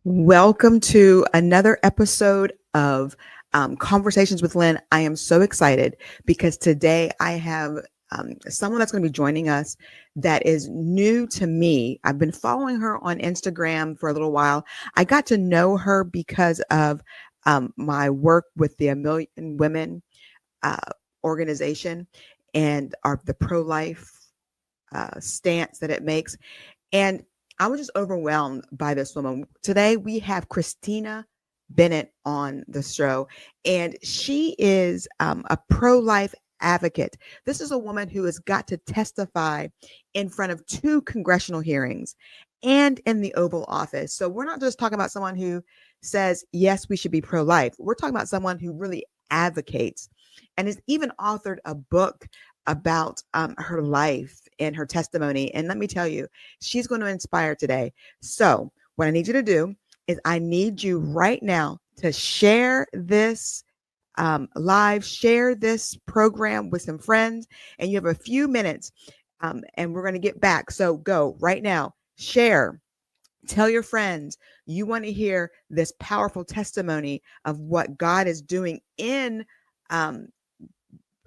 Welcome to another episode of Conversations with Lynn. I am so excited because today I have someone that's going to be joining us that is new to me. I've been following her on Instagram for a little while. I got to know her because of my work with the A Million Women uh, organization and the pro-life stance that it makes. And I was just overwhelmed by this woman. Today we have Christina Bennett on the show, and she is a pro-life advocate. This is a woman who has got to testify in front of two congressional hearings and in the Oval Office. So we're not just talking about someone who says, yes, we should be pro-life. We're talking about someone who really advocates and has even authored a book about her life and her testimony. And let me tell you, she's going to inspire today. So what I need you to do is I need you right now to share this share this program with some friends, and you have a few minutes, and we're going to get back. So go right now, share. Tell your friends you want to hear this powerful testimony of what God is doing in um,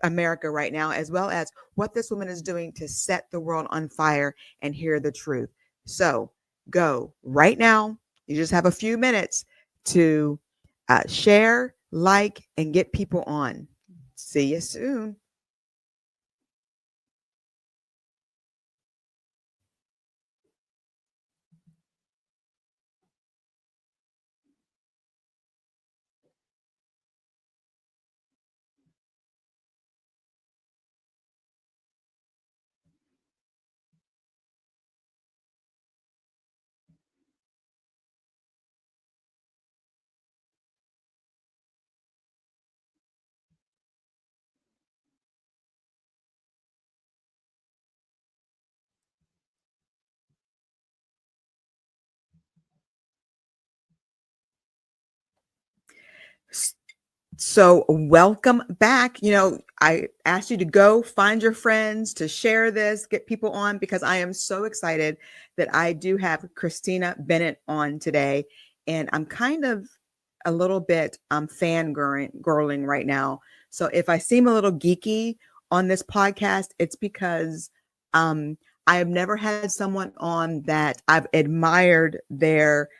America right now, as well as what this woman is doing to set the world on fire and hear the truth. So go right now. You just have a few minutes to share, like, and get people on. See you soon. So, welcome back. I asked you to go find your friends, to share this, get people on, because I am so excited that I do have Christina Bennett on today. And I'm kind of a little bit fangirling right now. So, if I seem a little geeky on this podcast, it's because I have never had someone on that I've admired their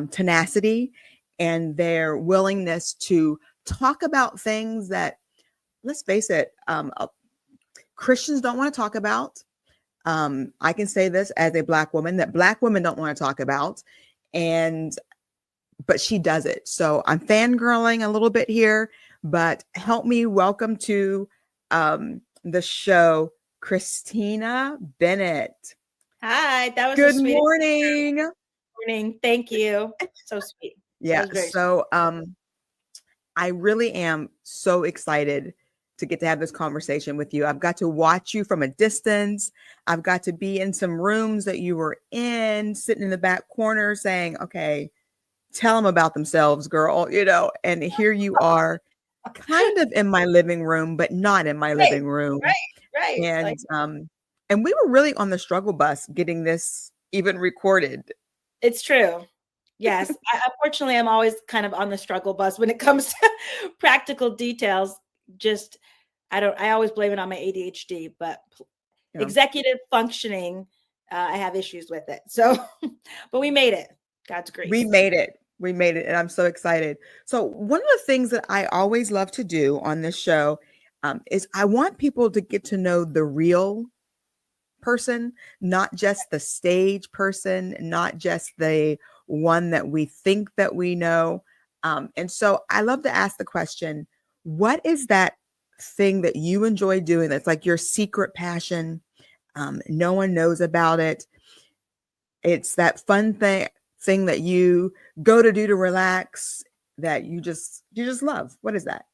tenacity and their willingness to talk about things that, let's face it, Christians don't want to talk about. I can say this as a Black woman that Black women don't want to talk about, but she does it. So I'm fangirling a little bit here, but help me welcome to the show, Christina Bennett. Hi, that was the Good sweetest morning. morning. Thank you. So sweet. That Yeah. was very So I really am so excited to get to have this conversation with you. I've got to watch you from a distance. I've got to be in some rooms that you were in, sitting in the back corner saying, okay, tell them about themselves, girl, and here you are kind of in my living room, but not in my right, living room. right. Like And we were really on the struggle bus getting this even recorded. it's true. Yes. Unfortunately, I'm always kind of on the struggle bus when it comes to practical details. Just I always blame it on my ADHD, but You know, executive functioning, I have issues with it. So, but we made it. God's we grace. made it. We made it. And I'm so excited. So, one of the things that I always love to do on this show is I want people to get to know the real person, not just the stage person, not just the one that we think that we know. And so I love to ask the question, what is that thing that you enjoy doing that's like your secret passion? No one knows about it. It's that fun thing that you go to do to relax that you just love. What is that?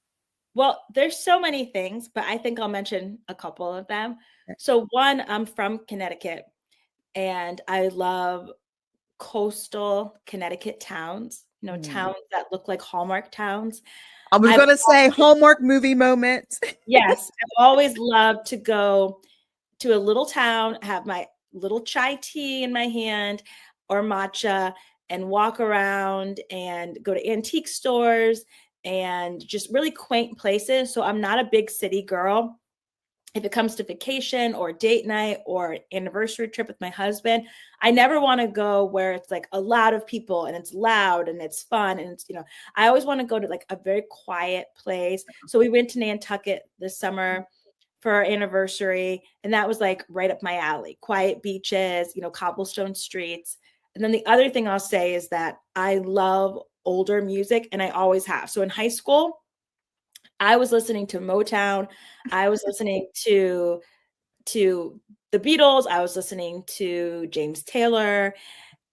Well, there's so many things, but I think I'll mention a couple of them. So one, I'm from Connecticut and I love coastal Connecticut towns, Mm. towns that look like Hallmark towns. I was I've going to say Hallmark movie moment. yes, I've always loved to go to a little town, have my little chai tea in my hand or matcha and walk around and go to antique stores and just really quaint places. So I'm not a big city girl. If it comes to vacation or date night or anniversary trip with my husband, I never want to go where it's like a lot of people and it's loud and it's fun. And it's, I always want to go to like a very quiet place. So we went to Nantucket this summer for our anniversary, and that was like right up my alley. Quiet beaches, cobblestone streets. And then the other thing I'll say is that I love older music, and I always have. So in high school, I was listening to Motown. I was listening to the Beatles. I was listening to James Taylor,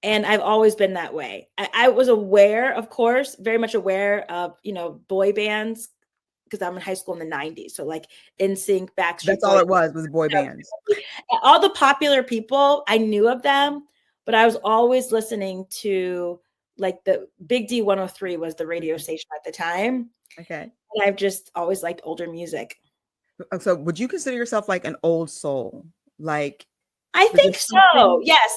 and I've always been that way. I was aware, of course, very much aware of, boy bands, because I'm in high school in the 90s. So like NSYNC, Backstreet That's all Boys, it was boy bands. all the popular people, I knew of them, but I was always listening to like the Big D 103 was the radio station at the time. Okay. And I've just always liked older music. So would you consider yourself like an old soul? Like, I think so. Yes.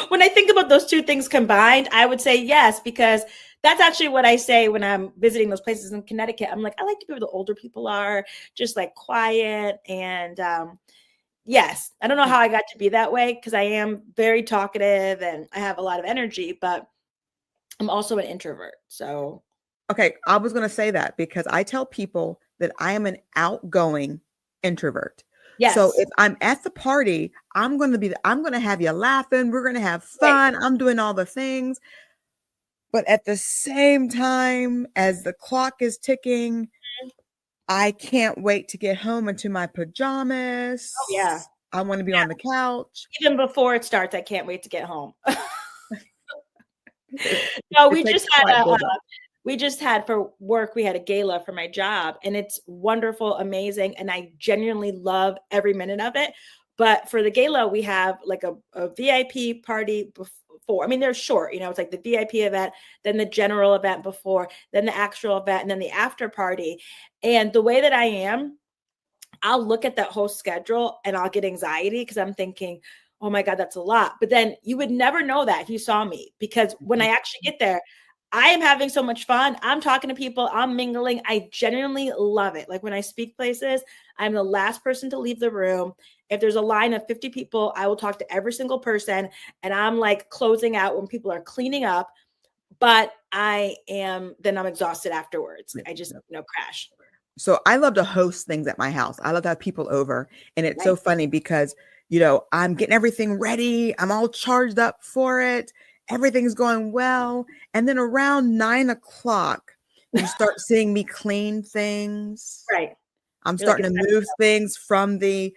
When I think about those two things combined, I would say yes, because that's actually what I say when I'm visiting those places in Connecticut. I'm like, I like to be where the older people are, just like quiet. And yes, I don't know how I got to be that way, because I am very talkative and I have a lot of energy, but I'm also an introvert. So. Okay, I was going to say that because I tell people that I am an outgoing introvert. Yes. So if I'm at the party, I'm going to have you laughing. We're going to have fun. Right. I'm doing all the things. But at the same time, as the clock is ticking, I can't wait to get home into my pajamas. Oh, yeah. I want to be on the couch. Even before it starts, I can't wait to get home. No, we just had for work, we had a gala for my job, and it's wonderful, amazing. And I genuinely love every minute of it. But for the gala, we have like a VIP party before. I mean, they're short, it's like the VIP event, then the general event before, then the actual event, and then the after party. And the way that I am, I'll look at that whole schedule and I'll get anxiety, because I'm thinking, oh my God, that's a lot. But then you would never know that if you saw me, because when I actually get there, I am having so much fun. I'm talking to people. I'm mingling. I genuinely love it. Like when I speak places, I'm the last person to leave the room. If there's a line of 50 people, I will talk to every single person. And I'm like closing out when people are cleaning up. But I'm exhausted afterwards. I just, crash. So I love to host things at my house. I love to have people over. And it's so funny because, I'm getting everything ready. I'm all charged up for it. Everything's going well. And then around 9:00, you start seeing me clean things. Right. I'm starting to move things from the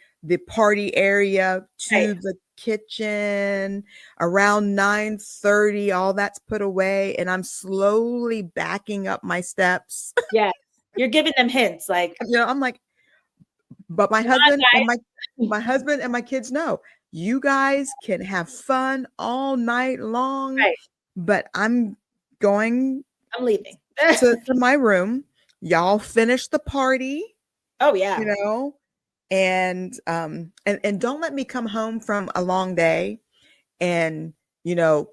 party area to the kitchen. Around 9:30, all that's put away. And I'm slowly backing up my steps. Yeah. You're giving them hints. Like, I'm like, but my husband and my kids know. You guys can have fun all night long, but I'm leaving to my room. Y'all finish the party. Oh yeah. And don't let me come home from a long day and,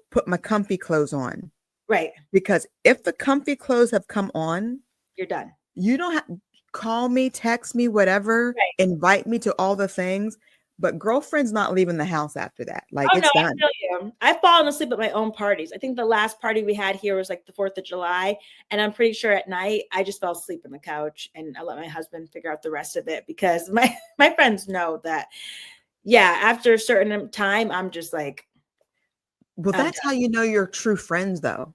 put my comfy clothes on. Right. Because if the comfy clothes have come on, you're done. You don't have call me, text me, whatever, invite me to all the things. But girlfriend's not leaving the house after that. Like, it's done. I feel you. I've fallen asleep at my own parties. I think the last party we had here was like the 4th of July. And I'm pretty sure at night, I just fell asleep on the couch and I let my husband figure out the rest of it, because my friends know that, after a certain time, I'm just like. Well, that's how you know you're true friends, though.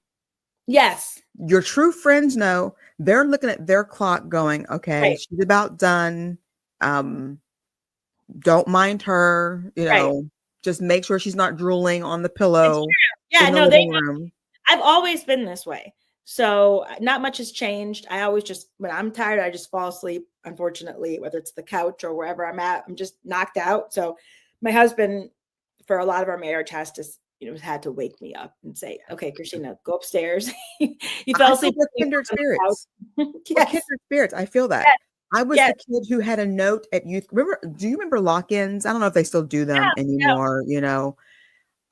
Yes. Your true friends know. They're looking at their clock going, okay, she's about done. Don't mind her, just make sure she's not drooling on the pillow. Yeah, no, they know. I've always been this way. So not much has changed. I always just, when I'm tired, I just fall asleep, unfortunately, whether it's the couch or wherever I'm at, I'm just knocked out. So my husband, for a lot of our marriage, has to, had to wake me up and say, okay, Christina, go upstairs. You fell asleep. With kindred spirits. Yes. Kindred spirits. I feel that. Yes. I was the kid who had a note at youth. Do you remember lock-ins? I don't know if they still do them anymore.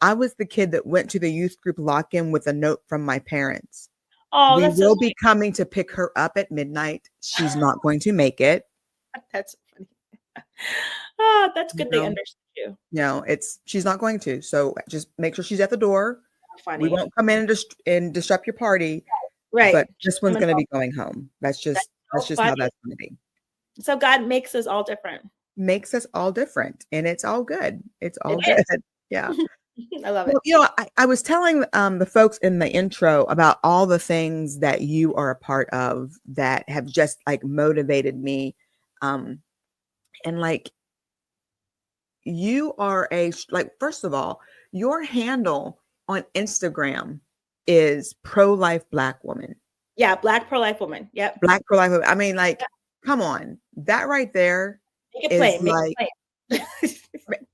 I was the kid that went to the youth group lock-in with a note from my parents. Oh, We that's so will be sweet. coming to pick her up at midnight. She's not going to make it. That's funny. Oh, that's You good they know, understood you. she's not going to. So just make sure she's at the door. We Funny. won't come in and disrupt your party, Right. but this one's going to be going home. That's That's just so how funny. that's going to be. So God makes us all different. Makes us all different, and it's all good. It's all It good. is. Yeah. I love it. Well, I was telling the folks in the intro about all the things that you are a part of that have just like motivated me. And like you are first of all, your handle on Instagram is pro-life Black woman. Yeah, Black pro-life woman. Yep. Black pro-life woman. I mean, like, come on. That right there Make it is plain. Make like, it plain.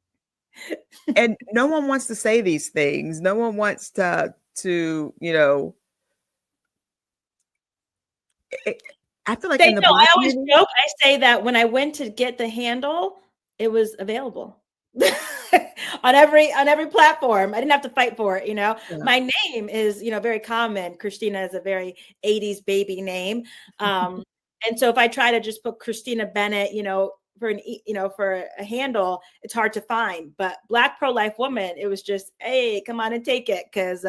and no one wants to say these things. No one wants to, I feel like They in the know. I Black always community. joke. I say that when I went to get the handle, it was available on every platform. I didn't have to fight for it. Yeah. My name is very common. Christina is a very 80s baby name, and so if I try to just put Christina Bennett, for a handle, it's hard to find. But Black pro-life woman, it was just, hey, come on and take it, because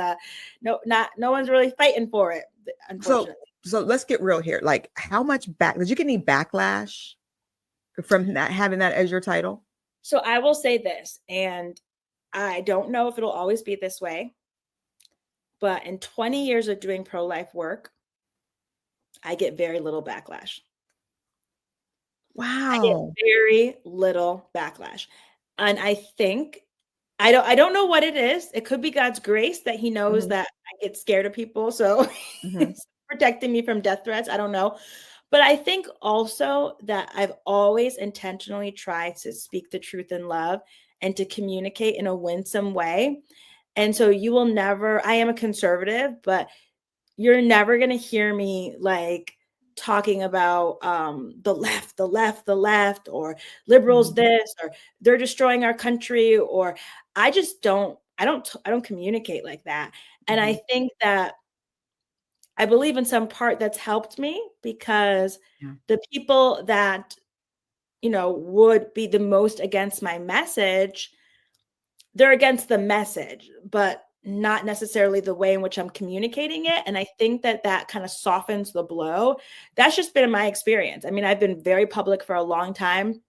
no one's really fighting for it, unfortunately. So let's get real here. Like, how much did you get any backlash from that, having that as your title? So I will say this, and I don't know if it'll always be this way, but in 20 years of doing pro-life work, I get very little backlash. I get Wow. very little backlash. And I think I don't know what it is. It could be God's grace that he knows Mhm. that I get scared of people. So Mhm. he's protecting me from death threats. I don't know. But I think also that I've always intentionally tried to speak the truth in love and to communicate in a winsome way. And so you will never, I am a conservative, but you're never going to hear me like talking about the left, or liberals Mhm. this, or they're destroying our country, or I don't communicate like that. And I Mhm. think that I believe in some part that's helped me, because Yeah. the people that would be the most against my message, they're against the message, but not necessarily the way in which I'm communicating it. And I think that that kind of softens the blow. That's just been my experience. I mean, I've been very public for a long time,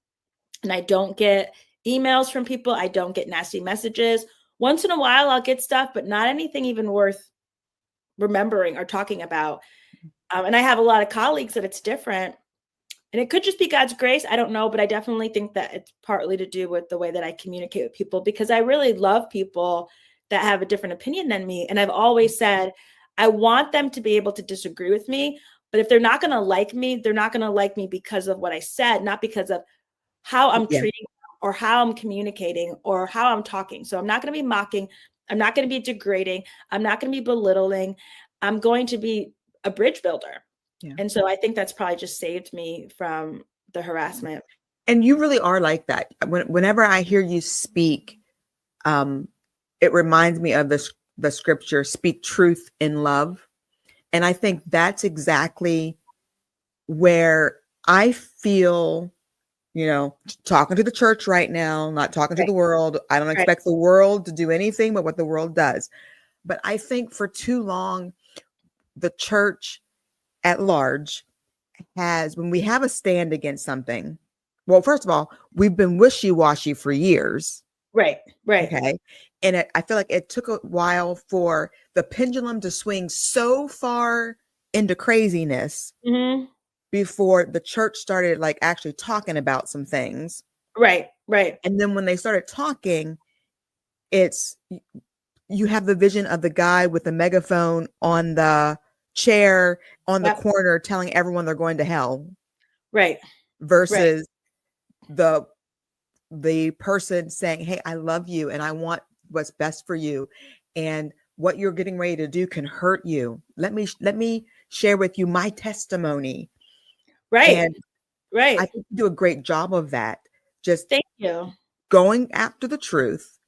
and I don't get emails from people. I don't get nasty messages. Once in a while, I'll get stuff, but not anything even worth remembering or talking about. And I have a lot of colleagues that it's different. And it could just be God's grace. I don't know, but I definitely think that it's partly to do with the way that I communicate with people, because I really love people that have a different opinion than me. And I've always said, I want them to be able to disagree with me. But if they're not going to like me, they're not going to like me because of what I said, not because of how I'm Yeah. treating them, or how I'm communicating, or how I'm talking. So I'm not going to be mocking. I'm not going to be degrading. I'm not going to be belittling. I'm going to be a bridge builder. Yeah. And so I think that's probably just saved me from the harassment. And you really are like that. Whenever I hear you speak, it reminds me of the scripture, speak truth in love. And I think that's exactly where I feel, talking to the church right now, not talking to Right. the world. I don't Right. expect the world to do anything but what the world does. But I think for too long, the church at large when we have a stand against something, well, first of all, we've been wishy-washy for years. Right. Right. Okay. And I feel like it took a while for the pendulum to swing so far into craziness Hmm. before the church started like actually talking about some things. Right. Right. And then when they started talking, it's you have the vision of the guy with the megaphone on the chair on the Yep. corner telling everyone they're going to hell Right. Right. versus the person saying, "Hey, I love you and I want what's best for you, and what you're getting ready to do can hurt you. Let me share with you my testimony." Right. And I Right. think you do a great job of that. Just Thank you. going after the truth,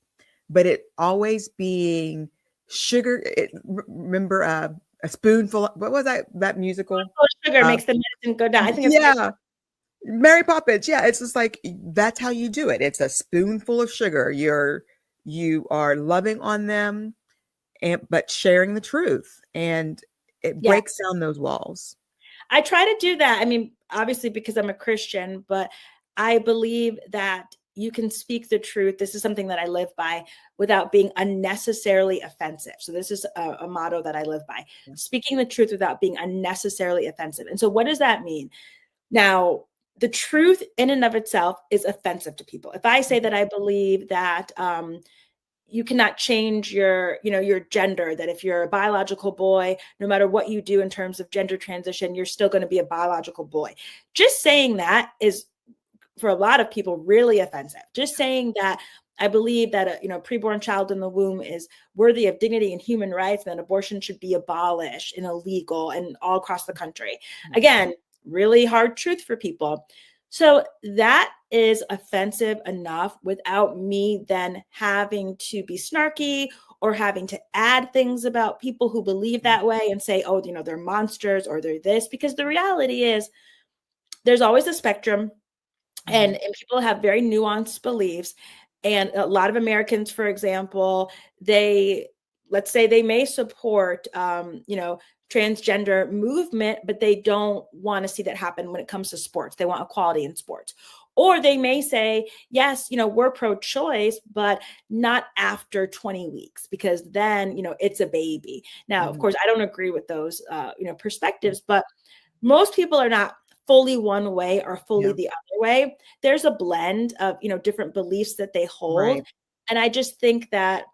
but it always being sugar. Remember a spoonful. What was that musical? Sugar Uh, makes the medicine go down. I think it's yeah, Mary Poppins. Yeah, it's just like that's how you do it. It's a spoonful of sugar. You are loving on them, and but sharing the truth, and it yeah. breaks down those walls. I try to do that. I mean, obviously because I'm a Christian, but I believe that you can speak the truth. This is something that I live by without being unnecessarily offensive. So this is a motto that I live by, Yeah. speaking the truth without being unnecessarily offensive. And so what does that mean? Now, the truth in and of itself is offensive to people. If I say that I believe that you cannot change your gender, that if you're a biological boy, no matter what you do in terms of gender transition, you're still going to be a biological boy. Just saying that is, for a lot of people, really offensive. Just saying that I believe that a preborn child in the womb is worthy of dignity and human rights, and that abortion should be abolished and illegal and all across the country. Again, really hard truth for people. So that is offensive enough without me then having to be snarky or having to add things about people who believe that way and say, oh, they're monsters or they're this, because the reality is there's always a spectrum, and people have very nuanced beliefs. And a lot of Americans, for example, let's say they may support, transgender movement, but they don't want to see that happen when it comes to sports. They want equality in sports. Or they may say, yes, we're pro-choice, but not after 20 weeks, because then, it's a baby. Now, of course, I don't agree with those, perspectives, but most people are not fully one way or fully the other way. There's a blend of, different beliefs that they hold. Right. And I just think that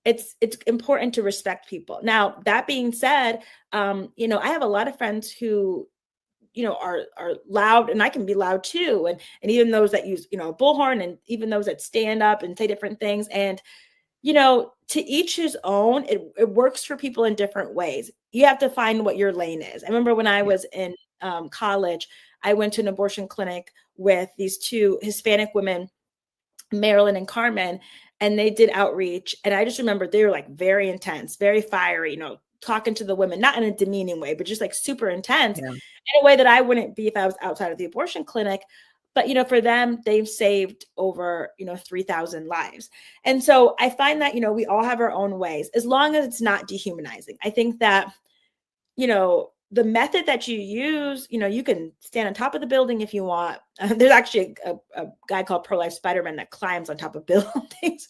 it's important to respect people. Now, that being said, I have a lot of friends who, are loud, and I can be loud too. And even those that use, a bullhorn, and even those that stand up and say different things. And to each his own. It works for people in different ways. You have to find what your lane is. I remember when I was in college, I went to an abortion clinic with these two Hispanic women, Marilyn and Carmen, and they did outreach. And I just remember they were like very intense, very fiery, talking to the women, not in a demeaning way, but just like super intense Yeah. in a way that I wouldn't be if I was outside of the abortion clinic. But, for them, they've saved over, 3,000 lives. And so I find that, we all have our own ways, as long as it's not dehumanizing. I think that, the method that you use, you can stand on top of the building if you want. There's actually a guy called Pro-Life Spider-Man that climbs on top of buildings.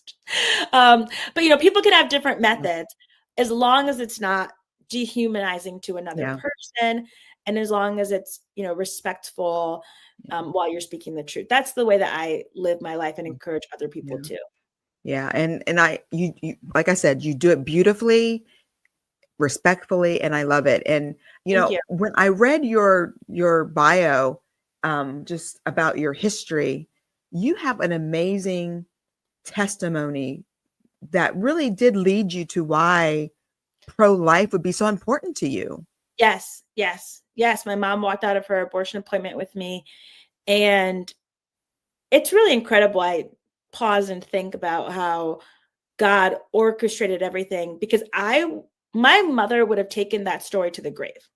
But, people can have different methods, as long as it's not dehumanizing to another person, and as long as it's, respectful while you're speaking the truth. That's the way that I live my life and encourage other people to. Yeah. And you like I said, you do it beautifully, respectfully, and I love it. And Thank you. when I read your bio, just about your history, you have an amazing testimony that really did lead you to why pro-life would be so important to you. Yes, yes, yes. My mom walked out of her abortion appointment with me, and it's really incredible. I pause and think about how God orchestrated everything, because my mother would have taken that story to the grave.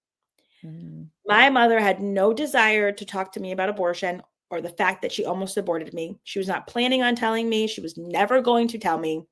Mm. My mother had no desire to talk to me about abortion or the fact that she almost aborted me. She was not planning on telling me. She was never going to tell me.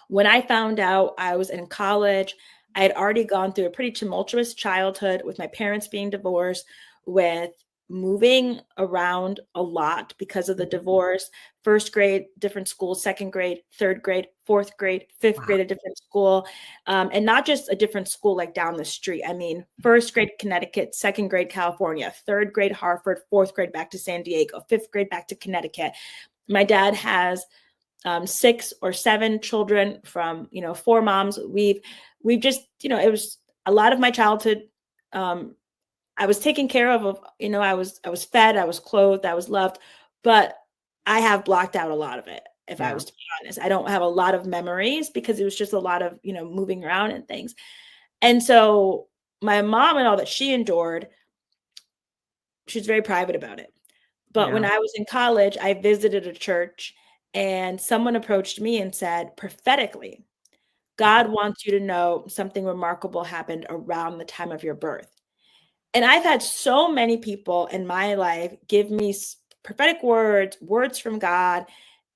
When I found out, I was in college. I had already gone through a pretty tumultuous childhood, with my parents being divorced, with moving around a lot because of the divorce. First grade, different school; second grade, third grade, fourth grade, fifth Wow. grade, a different school. And not just a different school like down the street. I mean, first grade, Connecticut; second grade, California; third grade, Hartford; fourth grade, back to San Diego; fifth grade, back to Connecticut. My dad has 6 or 7 children from, 4 moms. We've just, it was a lot of my childhood. I was taken care of, I was fed, I was clothed, I was loved, but I have blocked out a lot of it. If I Yeah. was to be honest, I don't have a lot of memories, because it was just a lot of, moving around and things. And so my mom and all that she endured, she's very private about it. But when Yeah. I was in college, I visited a church, And someone approached me and said, prophetically, God wants you to know something remarkable happened around the time of your birth. And I've had so many people in my life give me prophetic words from God,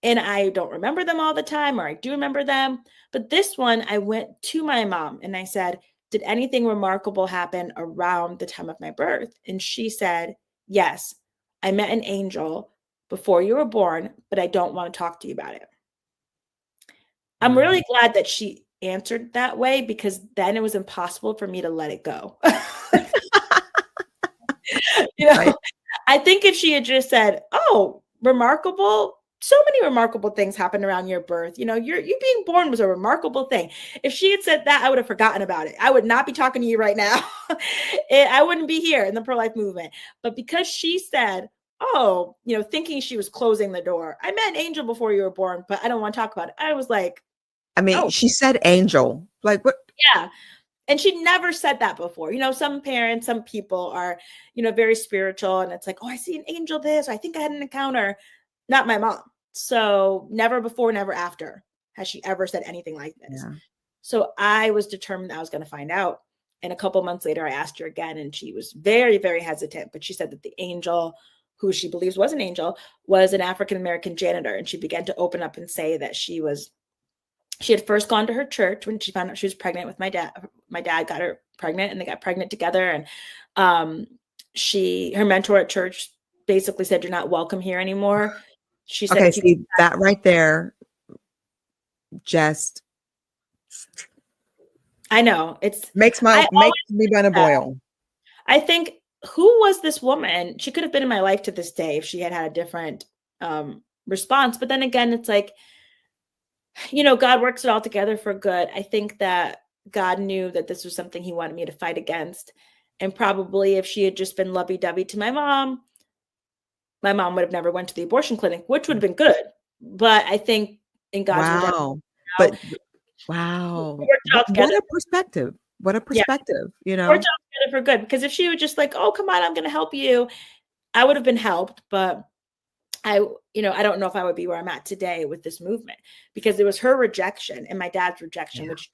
and I don't remember them all the time, or I do remember them. But this one, I went to my mom and I said, did anything remarkable happen around the time of my birth? And she said, yes, I met an angel before you were born, but I don't want to talk to you about it. I'm Wow. really glad that she answered that way, because then it was impossible for me to let it go. You know, Right. I think if she had just said, "Oh, remarkable," so many remarkable things happened around your birth. You being born was a remarkable thing. If she had said that, I would have forgotten about it. I would not be talking to you right now. I wouldn't be here in the pro-life movement. But because she said, "Oh," thinking she was closing the door, I met an angel before you were born, but I don't want to talk about it. I was like, I mean, "Oh, she said angel. Like what? yeah." And she never said that before. Some parents, some people are, very spiritual, and it's like, oh, I see an angel this. I think I had an encounter. Not my mom. So never before, never after has she ever said anything like this. Yeah. So I was determined that I was going to find out. And a couple of months later, I asked her again, and she was very, very hesitant. But she said that the angel, who she believes was an angel, was an African-American janitor. And she began to open up and say that she had first gone to her church when she found out she was pregnant with my dad. My dad got her pregnant, and they got pregnant together. And her mentor at church basically said, "You're not welcome here anymore." She said, Okay, "If you," see that right there, just I know makes I me want to boil. I think, who was this woman? She could have been in my life to this day if she had had a different response. But then again, it's like, God works it all together for good. I think that God knew that this was something he wanted me to fight against. And probably if she had just been lovey-dovey to my mom would have never went to the abortion clinic, which would have been good. But I think in God's redemption, Wow. you know, But wow. we worked it all together. What a perspective. What a Yeah, perspective, worked out together for good. Because if she was just like, "Oh, come on, I'm going to help you," I would have been helped. But I don't know if I would be where I'm at today with this movement, because it was her rejection and my dad's rejection, Yeah. which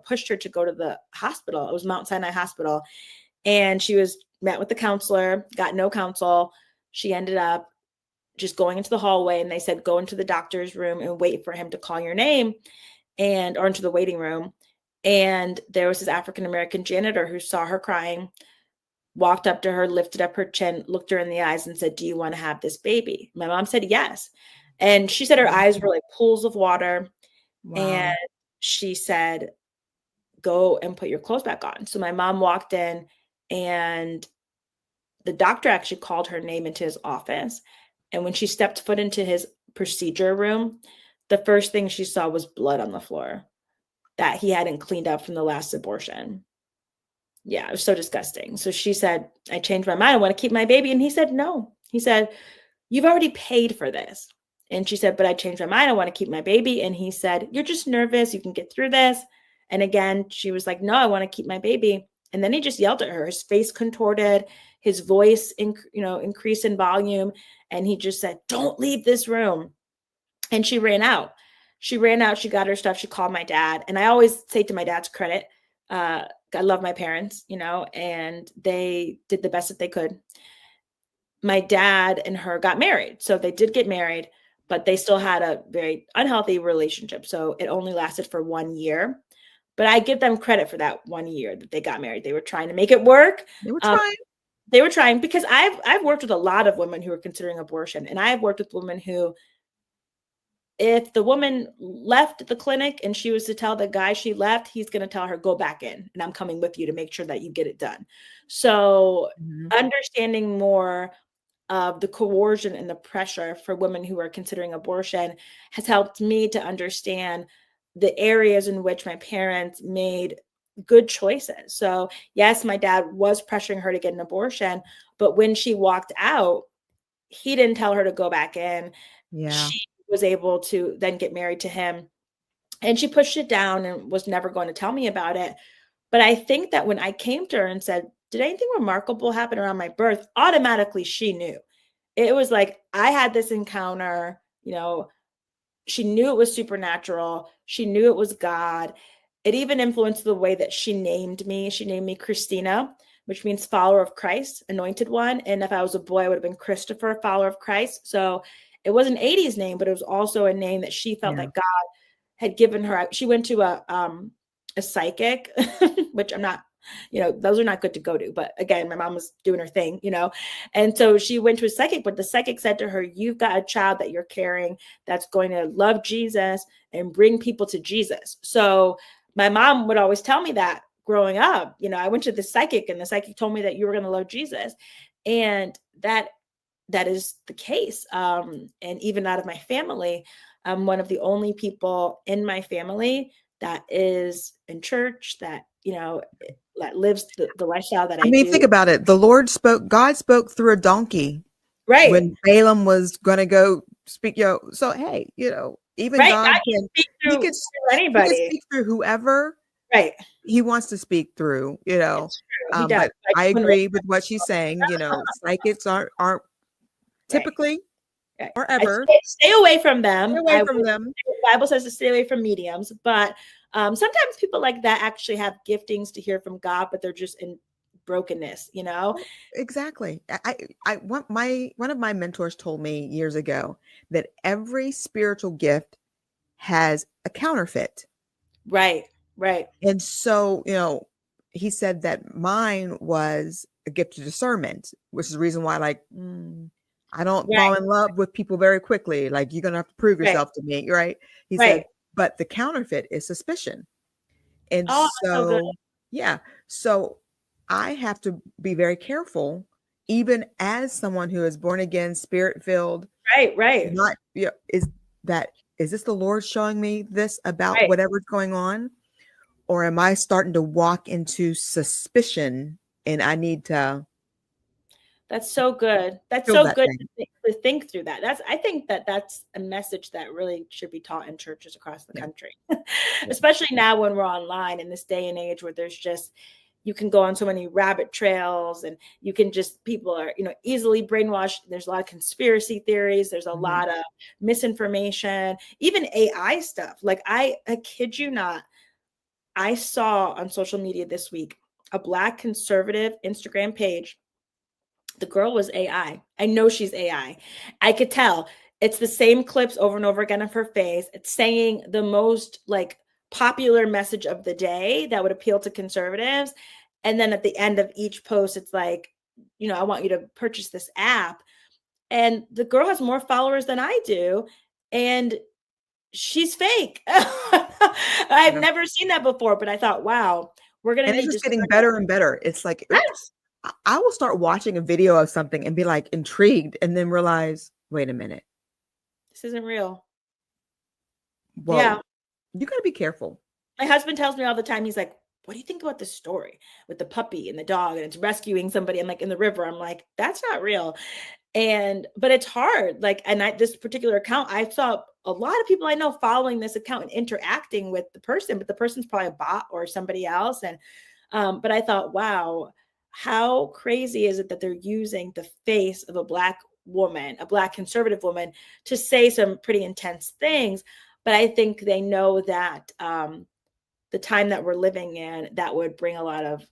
pushed her to go to the hospital. It was Mount Sinai Hospital, and she was met with the counselor, got no counsel. She ended up just going into the hallway, and they said, "Go into the doctor's room and wait for him to call your name," or into the waiting room. And there was this African-American janitor who saw her crying, walked up to her, lifted up her chin, looked her in the eyes, and said, "Do you want to have this baby?" My mom said yes. And she said her eyes were like pools of water. And Wow. she said, "Go and put your clothes back on." So my mom walked in, and the doctor actually called her name into his office. And when she stepped foot into his procedure room, the first thing she saw was blood on the floor that he hadn't cleaned up from the last abortion. Yeah, it was so disgusting. So she said, "I changed my mind. I want to keep my baby." And he said, "No." He said, "You've already paid for this." And she said, "But I changed my mind. I want to keep my baby." And he said, "You're just nervous. You can get through this." And again, she was like, "No, I want to keep my baby." And then he just yelled at her. His face contorted, his voice, increased in volume. And he just said, "Don't leave this room." And she ran out. She ran out. She got her stuff. She called my dad. And I always say, to my dad's credit, I love my parents, and they did the best that they could. My dad and her got married. So they did get married, but they still had a very unhealthy relationship. So it only lasted for 1 year. But I give them credit for that 1 year that they got married. They were trying to make it work. They were Um, trying. they were trying, because I've worked with a lot of women who are considering abortion, and I've worked with women who, if the woman left the clinic and she was to tell the guy she left, he's going to tell her, "Go back in, and I'm coming with you to make sure that you get it done." So Mhm. understanding more of the coercion and the pressure for women who are considering abortion has helped me to understand the areas in which my parents made good choices. So yes, my dad was pressuring her to get an abortion, but when she walked out, he didn't tell her to go back in. Yeah. She was able to then get married to him, and she pushed it down and was never going to tell me about it. But I think that when I came to her and said, "Did anything remarkable happen around my birth?" automatically she knew. It was like, I had this encounter, She knew it was supernatural. She knew it was God. It even influenced the way that she named me. She named me Christina, which means follower of Christ, anointed one. And if I was a boy, I would have been Christopher, follower of Christ. So it was an 80s name, but it was also a name that she felt that God had given her. She went to a psychic, which I'm not, those are not good to go to. But again, my mom was doing her thing, and so she went to a psychic, but the psychic said to her, you've got a child that you're carrying that's going to love Jesus and bring people to Jesus. So my mom would always tell me that growing up, I went to the psychic and the psychic told me that you were going to love Jesus. And that is the case. And even out of my family, I'm one of the only people in my family that is in church, that, that lives the lifestyle that I mean, do. think about it. God spoke through a donkey. Right. When Balaam was going to go speak, so, hey, even right. God can speak through, he can speak through whoever right. he wants to speak through, He does. but I agree with what she's saying, psychics aren't typically right. or ever. Stay away from them. Stay away from them. The Bible says to stay away from mediums, but sometimes people like that actually have giftings to hear from God, but they're just in brokenness, Exactly. One of my mentors told me years ago that every spiritual gift has a counterfeit. Right. And so, he said that mine was a gift of discernment, which is the reason why, like, I don't fall in love with people very quickly. Like, you're going to have to prove yourself to me. Right. He said, but the counterfeit is suspicion. And so yeah. So I have to be very careful, even as someone who is born again, spirit filled. Right. Not, is this the Lord showing me this about whatever's going on? Or am I starting to walk into suspicion and I need to? That's so good. That's so good to think through that. I think that's a message that really should be taught in churches across the country, especially now when we're online in this day and age where there's just, you can go on so many rabbit trails and you can just, people are, easily brainwashed. There's a lot of conspiracy theories. There's a lot of misinformation, even AI stuff. Like I kid you not, I saw on social media this week, a Black conservative Instagram page. The girl was AI. I know she's AI. I could tell. It's the same clips over and over again of her face. It's saying the most like popular message of the day that would appeal to conservatives. And then at the end of each post, it's like, I want you to purchase this app. And the girl has more followers than I do. And she's fake. I've never seen that before, but I thought, wow, we're going to need it's just getting better and better. It's like, I will start watching a video of something and be like intrigued and then realize, wait a minute. This isn't real. Well, you got to be careful. My husband tells me all the time, he's like, what do you think about this story with the puppy and the dog and it's rescuing somebody? I'm like, in the river. I'm like, that's not real. But it's hard. Like, and this particular account, I saw a lot of people I know following this account and interacting with the person, but the person's probably a bot or somebody else. And, but I thought, wow, how crazy is it that they're using the face of a Black woman, a Black conservative woman, to say some pretty intense things. But I think they know that the time that we're living in, that would bring a lot of,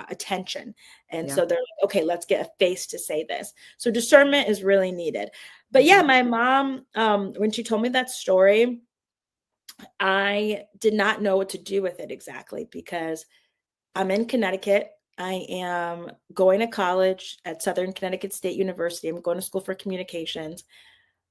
attention. And so they're like, okay, let's get a face to say this. So discernment is really needed. But yeah, my mom, when she told me that story, I did not know what to do with it exactly, because I'm in Connecticut. I am going to college at Southern Connecticut State University. I'm going to school for communications.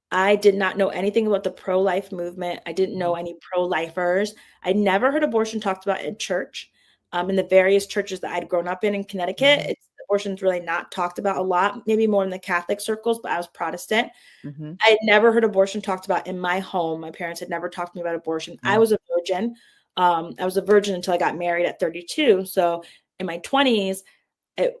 I did not know anything about the pro-life movement. I didn't know any pro-lifers. I never heard abortion talked about in church. In the various churches that I'd grown up in Connecticut, abortion's really not talked about a lot, maybe more in the Catholic circles, but I was Protestant. I had never heard abortion talked about in my home. My parents had never talked to me about abortion. I was a virgin. I was a virgin until I got married at 32. So in my 20s, I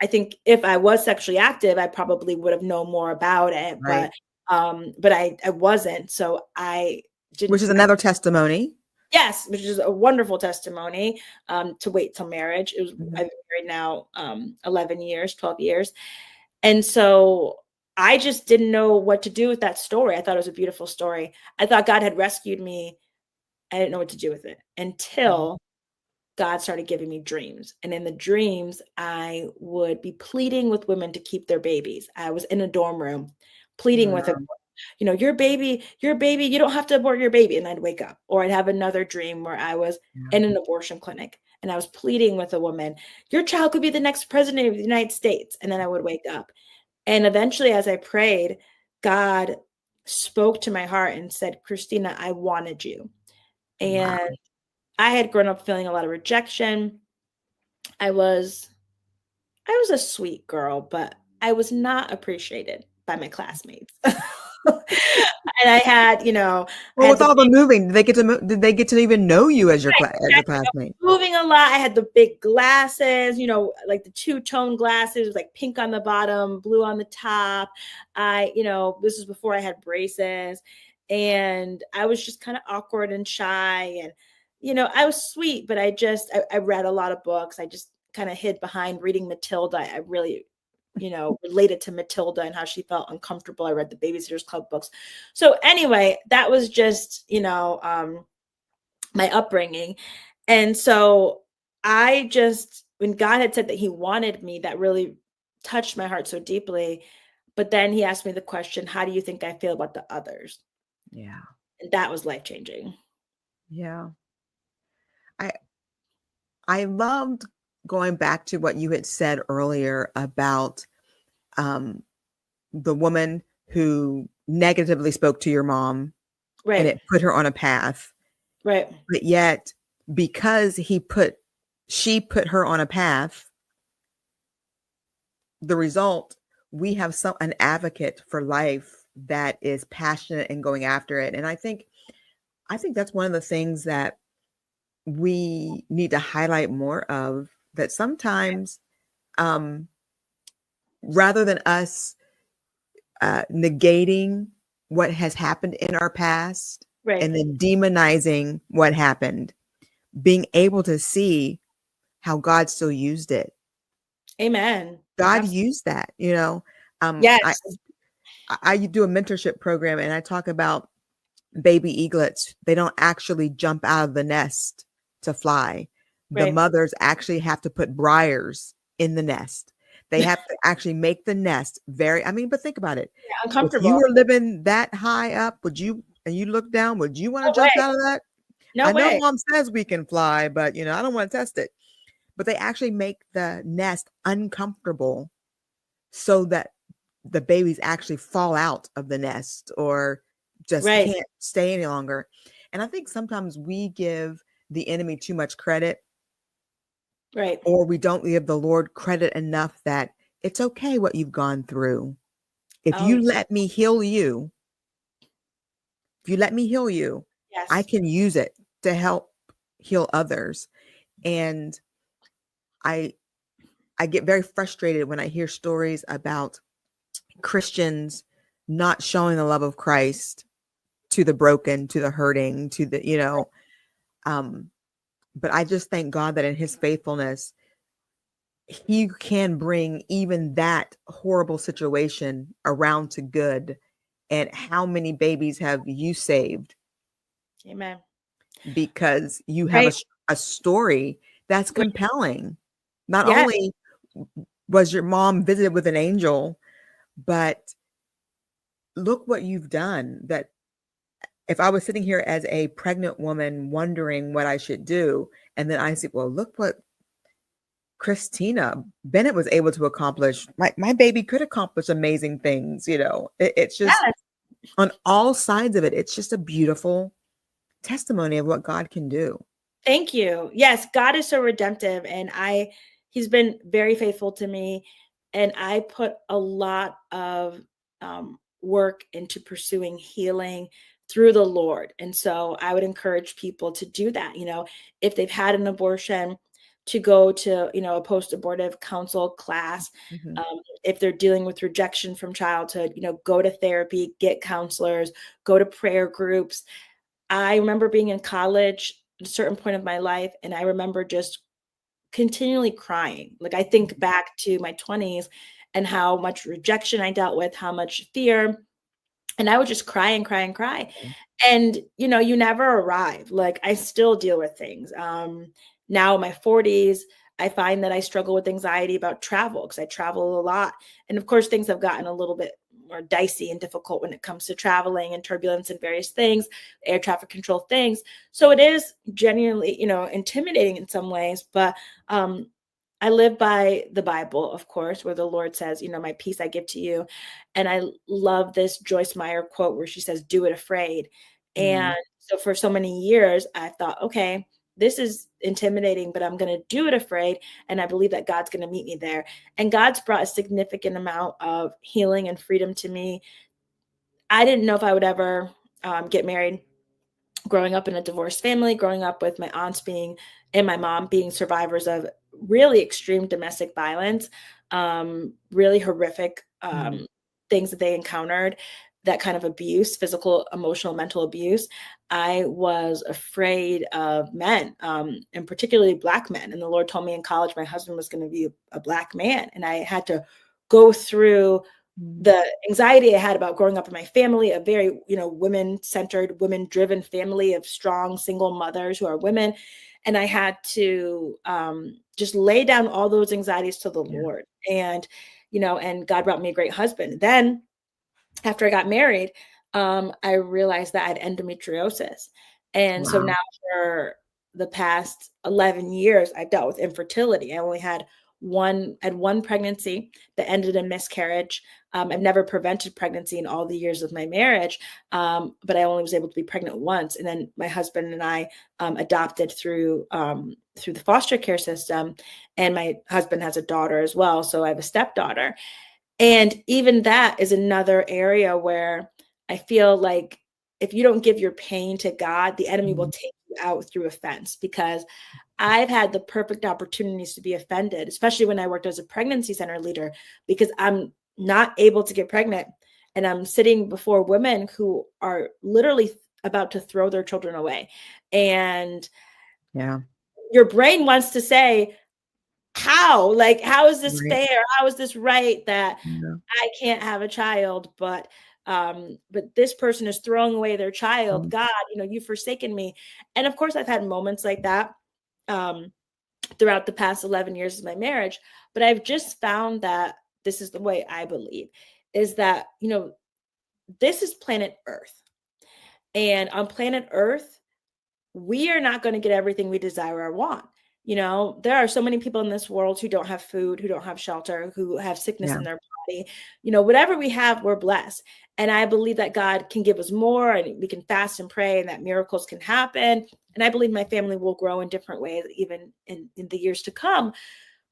think if I was sexually active, I probably would have known more about it, but I wasn't. So I didn't. Which is another testimony. Yes, which is a wonderful testimony, to wait till marriage. I've been married now 11 years, 12 years. And so I just didn't know what to do with that story. I thought it was a beautiful story. I thought God had rescued me. I didn't know what to do with it until God started giving me dreams. And in the dreams, I would be pleading with women to keep their babies. I was in a dorm room pleading with them, Wow. your baby, you don't have to abort your baby. And I'd wake up. Or I'd have another dream where I was Yeah. in an abortion clinic and I was pleading with a woman, your child could be the next president of the United States. And then I would wake up. And eventually, as I prayed, God spoke to my heart and said, Christina, I wanted you. Wow. And I had grown up feeling a lot of rejection. I was I was a sweet girl, but I was not appreciated by my classmates. And I had, I Well, had with the all the big moving, did they get to even know you as as your right, classmate? moving a lot. I had the big glasses, like the two-tone glasses, like pink on the bottom, blue on the top. This is before I had braces, and I was just kind of awkward and shy, and I was sweet, but I read a lot of books. I just kind of hid behind reading Matilda. I really related to Matilda and how she felt uncomfortable. I read the Babysitters Club books. So anyway, that was just, my upbringing. And so when God had said that he wanted me, that really touched my heart so deeply. But then he asked me the question, how do you think I feel about the others? Yeah. And that was life changing. Yeah. I I loved going back to what you had said earlier about um, the woman who negatively spoke to your mom and Right. it put her on a path. Right. But yet, because she put her on a path, the result, we have an advocate for life that is passionate and going after it. And I think that's one of the things that we need to highlight more of, that sometimes um, rather than us negating what has happened in our past Right. and then demonizing what happened, being able to see how God still used it. Amen. God Absolutely. used that, you know. Um, I Yes. I do a mentorship program and I talk about baby eaglets. They don't actually jump out of the nest to fly. The Right. mothers actually have to put briars in the nest. They have to actually make the nest but think about it. Yeah, If you uncomfortable. were living that high up, and you look down, would you want to No jump way. out of that? No I know way. mom says we can fly, but I don't want to test it. But they actually make the nest uncomfortable so that the babies actually fall out of the nest or just Right. can't stay any longer. And I think sometimes we give the enemy too much credit, Right. or we don't give the Lord credit enough that it's okay what you've gone through. If Oh, you let me heal you, if you let me heal you, I yes. can use it to help heal others. And I I get very frustrated when I hear stories about Christians not showing the love of Christ to the broken, to the hurting, to um, but I just thank God that in his faithfulness, he can bring even that horrible situation around to good. And how many babies have you saved Amen. because you have Right. a story that's Right. compelling? Not Yes. only was your mom visited with an angel, but look what you've done. That if I was sitting here as a pregnant woman wondering what I should do, and then I say, well, look what Christina Bennett was able to accomplish. My baby could accomplish amazing things. It's just Yes. on all sides of it. It's just a beautiful testimony of what God can do. Thank you. Yes, God is so redemptive, and he's been very faithful to me, and I put a lot of work into pursuing healing through the Lord. And so I would encourage people to do that, if they've had an abortion, to go to, a post-abortive counsel class. Mhm. If they're dealing with rejection from childhood, go to therapy, get counselors, go to prayer groups. I remember being in college at a certain point of my life, and I remember just continually crying. Like, I think back to my 20s and how much rejection I dealt with, how much fear. And I would just cry and cry and cry. And, you know, you never arrive. Like, I still deal with things. Now in my 40s, I find that I struggle with anxiety about travel because I travel a lot. And of course, things have gotten a little bit more dicey and difficult when it comes to traveling and turbulence and various things, air traffic control things. So it is genuinely, you know, intimidating in some ways. But I live by the Bible, of course, where the Lord says, you know, my peace I give to you. And I love this Joyce Meyer quote where she says, do it afraid. And so for so many years, I thought, okay, this is intimidating, but I'm going to do it afraid. And I believe that God's going to meet me there. And God's brought a significant amount of healing and freedom to me. I didn't know if I would ever get married. Growing up in a divorced family, growing up with my aunts being and my mom being survivors of really extreme domestic violence, really horrific things that they encountered, that kind of abuse, physical, emotional, mental abuse. I was afraid of men, and particularly Black men. And the Lord told me in college my husband was going to be a Black man. And I had to go through the anxiety I had about growing up in my family, a very, you know, women-centered, women-driven family of strong single mothers who are women. And I had to just lay down all those anxieties to the Lord. And, you know, and God brought me a great husband. Then after I got married, I realized that I had endometriosis. And so now for the past 11 years, I've dealt with infertility. I only had one pregnancy that ended in miscarriage. I've never prevented pregnancy in all the years of my marriage, but I only was able to be pregnant once. And then my husband and I adopted through the foster care system, and my husband has a daughter as well. So I have a stepdaughter. And even that is another area where I feel like if you don't give your pain to God, the enemy will take you out through offense, because I've had the perfect opportunities to be offended, especially when I worked as a pregnancy center leader, because I'm not able to get pregnant. And I'm sitting before women who are literally about to throw their children away. And your brain wants to say, how is this fair? How is this right that I can't have a child, but this person is throwing away their child. God, you know, you've forsaken me. And of course, I've had moments like that throughout the past 11 years of my marriage. But I've just found that this is the way I believe, is that, you know, this is planet Earth. And on planet Earth, we are not going to get everything we desire or want. You know, there are so many people in this world who don't have food, who don't have shelter, who have sickness in their body. You know, whatever we have, we're blessed. And I believe that God can give us more, and we can fast and pray, and that miracles can happen. And I believe my family will grow in different ways, even in the years to come.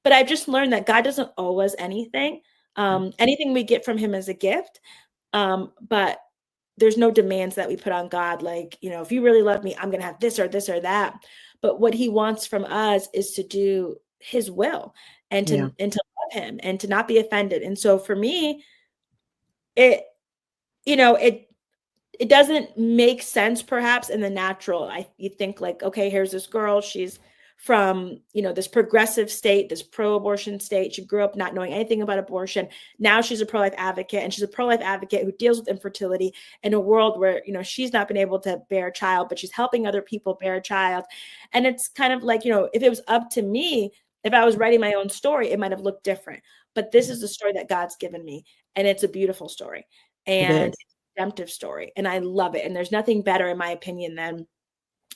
But I've just learned that God doesn't owe us anything. Anything we get from him is a gift. But there's no demands that we put on God. Like, you know, if you really love me, I'm going to have this or that. But what he wants from us is to do his will, and to love him, and to not be offended. And so for me, it doesn't make sense perhaps in the natural. You think like, okay, here's this girl, she's from, you know, this progressive state, this pro-abortion state. She grew up not knowing anything about abortion. Now she's a pro-life advocate, and she's a pro-life advocate who deals with infertility in a world where, you know, she's not been able to bear a child, but she's helping other people bear a child. And it's kind of like, you know, if it was up to me, if I was writing my own story, it might have looked different. But this is the story that God's given me, and it's a beautiful story, and it's a redemptive story, and I love it. And there's nothing better, in my opinion, than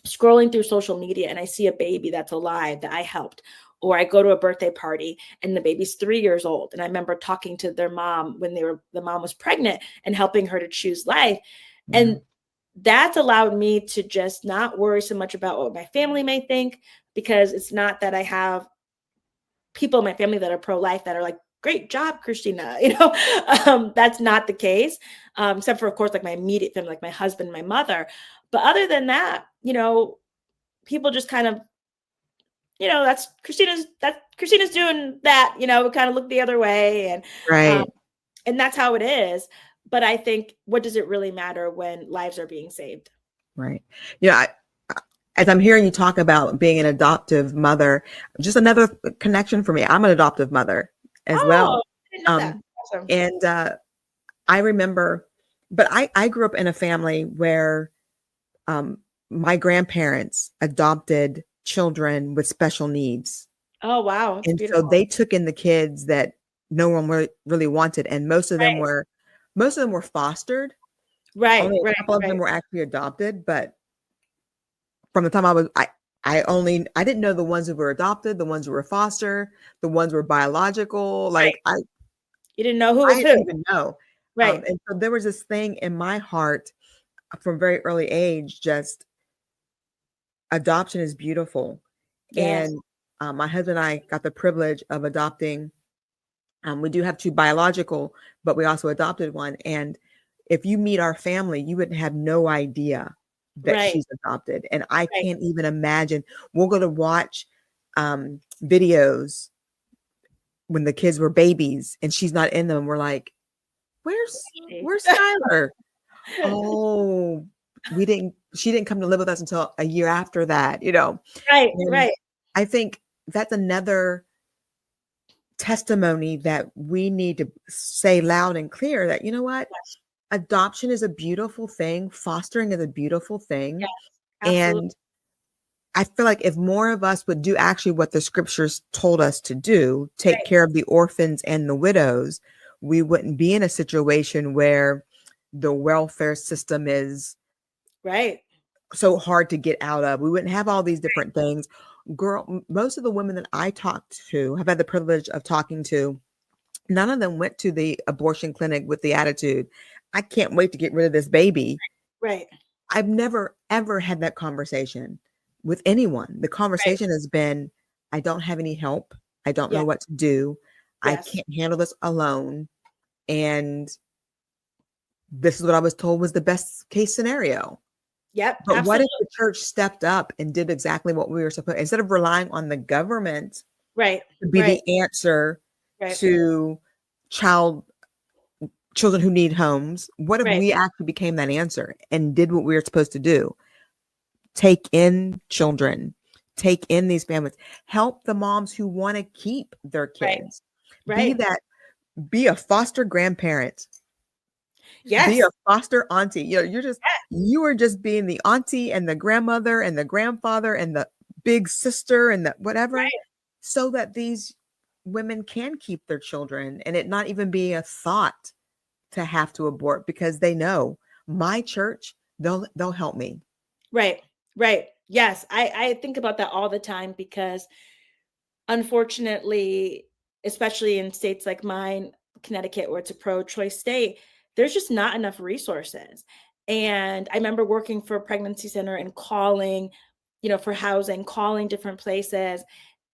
scrolling through social media and I see a baby that's alive that I helped, or I go to a birthday party and the baby's 3 years old. And I remember talking to their mom when the mom was pregnant and helping her to choose life. And that's allowed me to just not worry so much about what my family may think, because it's not that I have people in my family that are pro-life that are like, great job, Christina. You know, that's not the case, except for, of course, like my immediate family, like my husband, my mother. But other than that, you know, people just kind of, you know, that's Christina's doing that, you know, kind of look the other way. And that's how it is. But I think, what does it really matter when lives are being saved? Right. Yeah. As I'm hearing you talk about being an adoptive mother, just another connection for me. I'm an adoptive mother as well. I didn't know that. Awesome. And I remember, but I grew up in a family where my grandparents adopted children with special needs. Oh, wow. It's And so beautiful. they took in the kids that no one really wanted. And most of them were fostered. Right, Only a right, couple of them right, were actually adopted. But from the time I didn't know the ones who were adopted, the ones who were foster, the ones who were biological. right. Like You didn't know who I was didn't who. even know. Right. And so there was this thing in my heart from very early age, just adoption is beautiful. Yes. And my husband and I got the privilege of adopting. We do have two biological, but we also adopted one. And if you meet our family, you would have no idea that Right, she's adopted. And I right. can't even imagine. We'll go to watch videos when the kids were babies and she's not in them. We're like, where's Skylar? Oh, she didn't come to live with us until a year after that, Right, And right. I think that's another testimony that we need to say loud and clear that, you know what? Yes, Adoption is a beautiful thing. Fostering is a beautiful thing. yes, absolutely. And I feel like if more of us would do actually what the scriptures told us to do, take Right, care of the orphans and the widows, we wouldn't be in a situation where the welfare system is right, so hard to get out of. We wouldn't have all these different things. Most of the women that I talked to, have had the privilege of talking to, none of them went to the abortion clinic with the attitude, I can't wait to get rid of this baby. right, I've never, ever had that conversation with anyone. The right. conversation has been, I don't have any help. I don't Yeah, know what to do. I yes. can't handle this alone. And this is what I was told was the best case scenario. Yep, But what if absolutely. the church stepped up and did exactly what we were supposed, instead of relying on the government Right, to be right, the answer right, to children who need homes? What if right, we actually became that answer and did what we were supposed to do? Take in children, take in these families, help the moms who want to keep their right, kids. Be right. that, be a foster grandparent, be a Yes, foster auntie. yes, You are just being the auntie and the grandmother and the grandfather and the big sister and the whatever, right, so that these women can keep their children and it not even be a thought to have to abort, because they know my church, they'll help me. right, right. Yes, I think about that all the time because unfortunately, especially in states like mine, Connecticut, where it's a pro-choice state, there's just not enough resources. And I remember working for a pregnancy center and calling, for housing, calling different places.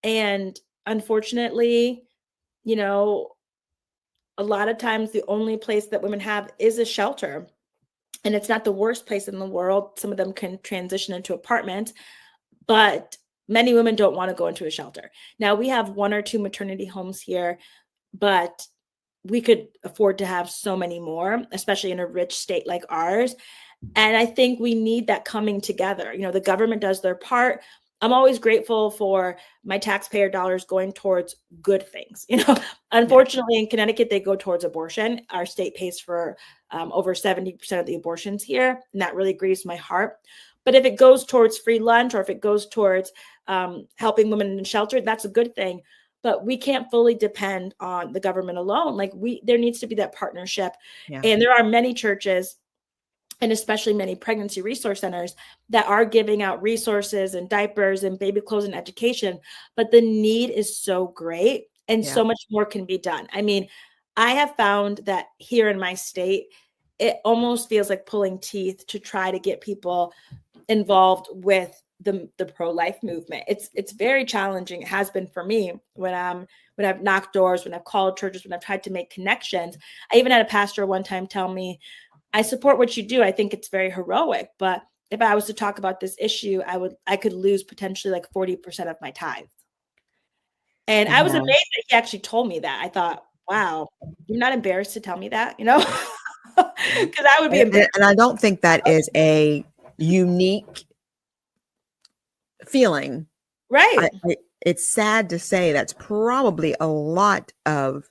And unfortunately, you know, a lot of times the only place that women have is a shelter. And it's not the worst place in the world. Some of them can transition into apartments, but many women don't want to go into a shelter. Now we have one or two maternity homes here, but we could afford to have so many more, especially in a rich state like ours. And I think we need that coming together. The government does their part. I'm always grateful for my taxpayer dollars going towards good things. Yeah. Unfortunately, in Connecticut, they go towards abortion. Our state pays for over 70% of the abortions here, and that really grieves my heart. But if it goes towards free lunch or if it goes towards helping women in shelter, that's a good thing. But we can't fully depend on the government alone. There needs to be that partnership. Yeah. And there are many churches and especially many pregnancy resource centers that are giving out resources and diapers and baby clothes and education, but the need is so great and Yeah. so much more can be done. I mean, I have found that here in my state, it almost feels like pulling teeth to try to get people involved with the pro-life movement. It's very challenging. It has been for me when I've knocked doors, when I've called churches, when I've tried to make connections. I even had a pastor one time tell me, I support what you do. I think it's very heroic, but if I was to talk about this issue, I could lose potentially like 40% of my tithe. And I was Yeah. amazed that he actually told me that. I thought, wow, you're not embarrassed to tell me that, Because I would be embarrassed. And I don't think that is a unique feeling. Right. It's sad to say that's probably a lot of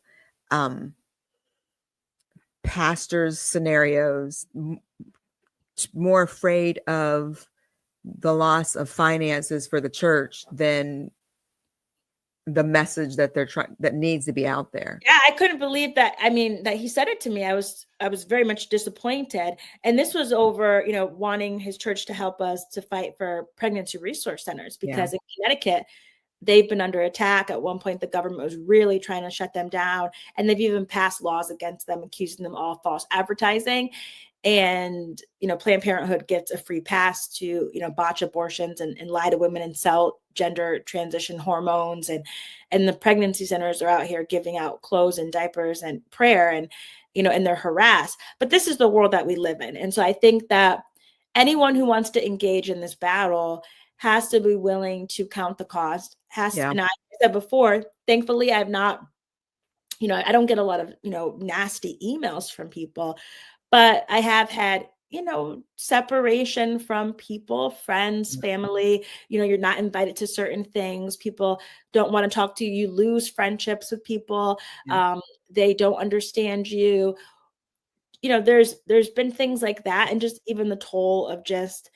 pastors' scenarios, more afraid of the loss of finances for the church than the message that they're trying, that needs to be out there. Yeah, I couldn't believe that. I mean, that he said it to me. I was very much disappointed. And this was over, wanting his church to help us to fight for pregnancy resource centers, because in Connecticut, they've been under attack. At one point, the government was really trying to shut them down, and they've even passed laws against them, accusing them of false advertising. And, Planned Parenthood gets a free pass to, botch abortions and lie to women and sell gender transition hormones. And the pregnancy centers are out here giving out clothes and diapers and prayer, and, and they're harassed. But this is the world that we live in. And so I think that anyone who wants to engage in this battle has to be willing to count the cost. And I said before, thankfully, I've not, I don't get a lot of, nasty emails from people, but I have had, separation from people, friends, family. You're not invited to certain things. People don't want to talk to you. You lose friendships with people. They don't understand you. There's been things like that, and just even the toll of just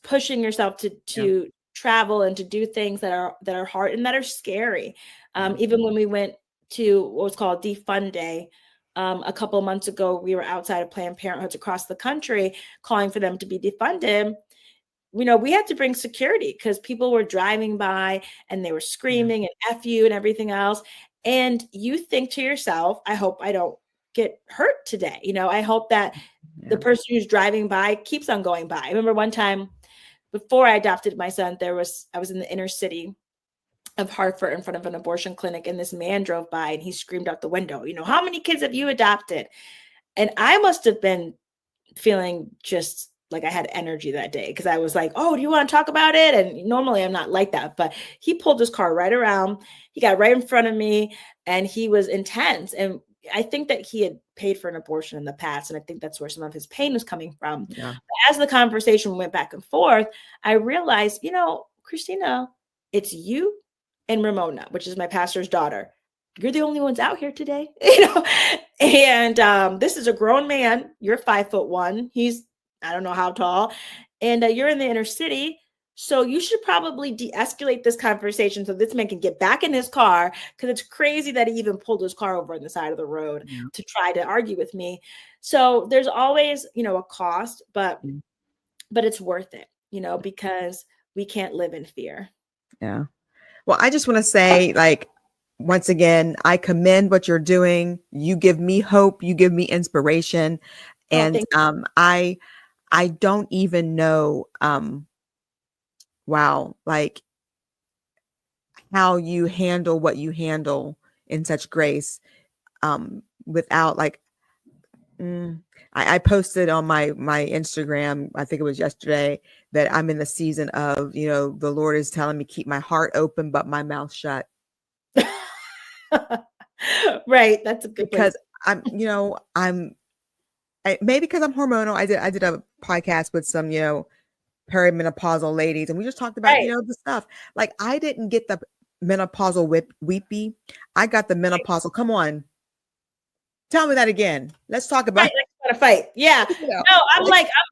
pushing yourself to travel and to do things that are hard and that are scary. Even when we went to what was called Defund Day, a couple of months ago, we were outside of Planned Parenthoods across the country calling for them to be defunded. We had to bring security because people were driving by and they were screaming and F you and everything else. And you think to yourself, I hope I don't get hurt today. I hope that the person who's driving by keeps on going by. I remember one time before I adopted my son, I was in the inner city of Hartford in front of an abortion clinic, and this man drove by and he screamed out the window, how many kids have you adopted? And I must have been feeling just like I had energy that day, because I was like, oh, do you want to talk about it? And normally I'm not like that, but he pulled his car right around. He got right in front of me and he was intense. And I think that he had paid for an abortion in the past, and I think that's where some of his pain was coming from. But as the conversation went back and forth, I realized, Christina, it's you and Ramona, which is my pastor's daughter. You're the only ones out here today, and this is a grown man. You're 5'1". He's, I don't know how tall, and you're in the inner city. So you should probably de-escalate this conversation so this man can get back in his car, because it's crazy that he even pulled his car over on the side of the road to try to argue with me. So there's always, a cost, but it's worth it, because we can't live in fear. Yeah. Well, I just want to say, once again, I commend what you're doing. You give me hope. You give me inspiration. And I don't even know, how you handle what you handle in such grace, without I posted on my Instagram, I think it was yesterday, that I'm in the season of, the Lord is telling me keep my heart open, but my mouth shut. Right. That's a good because place. Maybe because I'm hormonal. I did a podcast with some, perimenopausal ladies, and we just talked about, the stuff. I didn't get the menopausal weepy. I got the menopausal. Come on. Tell me that again. Let's talk about a fight. Yeah. No,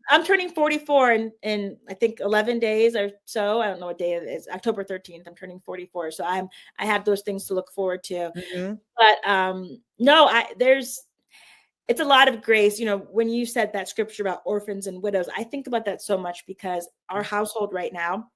I'm turning 44 in I think 11 days or so. I don't know what day it is. October 13th. I'm turning 44. So I have those things to look forward to. But no, it's a lot of grace. When you said that scripture about orphans and widows, I think about that so much, because our household right now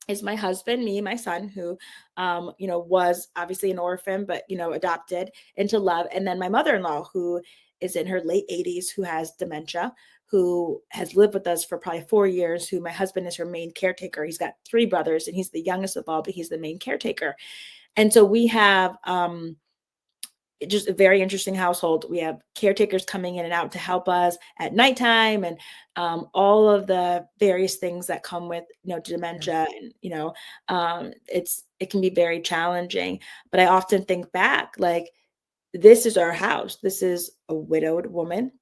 is my husband, me, my son, who, was obviously an orphan, but, adopted into love. And then my mother-in-law, who is in her late 80s, who has dementia, who has lived with us for probably 4 years, who my husband is her main caretaker. He's got 3 brothers and he's the youngest of all, but he's the main caretaker. And so we have, just a very interesting household. We have caretakers coming in and out to help us at nighttime, and all of the various things that come with, dementia, and, it can be very challenging. But I often think back, this is our house. This is a widowed woman,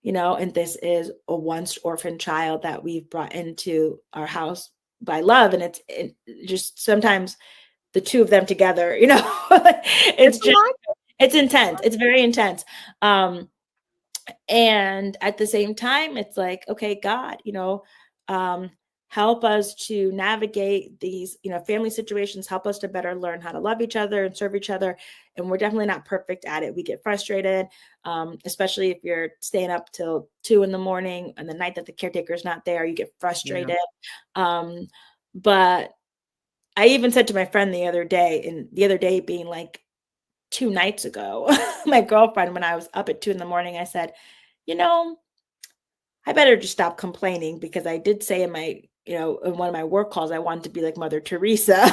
and this is a once orphaned child that we've brought into our house by love. And it just sometimes the two of them together, you know. It's It's a just, lot. it's intense. It's very intense. And at the same time, it's like, okay, God, um, help us to navigate these, family situations, help us to better learn how to love each other and serve each other. And we're definitely not perfect at it. We get frustrated, especially if you're staying up till 2 a.m. and the night that the caretaker's not there, you get Yeah. frustrated. But I even said to my friend the other day, and the other day being like 2 nights ago, my girlfriend, when I was up at 2 a.m, I said, you know, I better just stop complaining, because I did say in my, in one of my work calls, I wanted to be like Mother Teresa.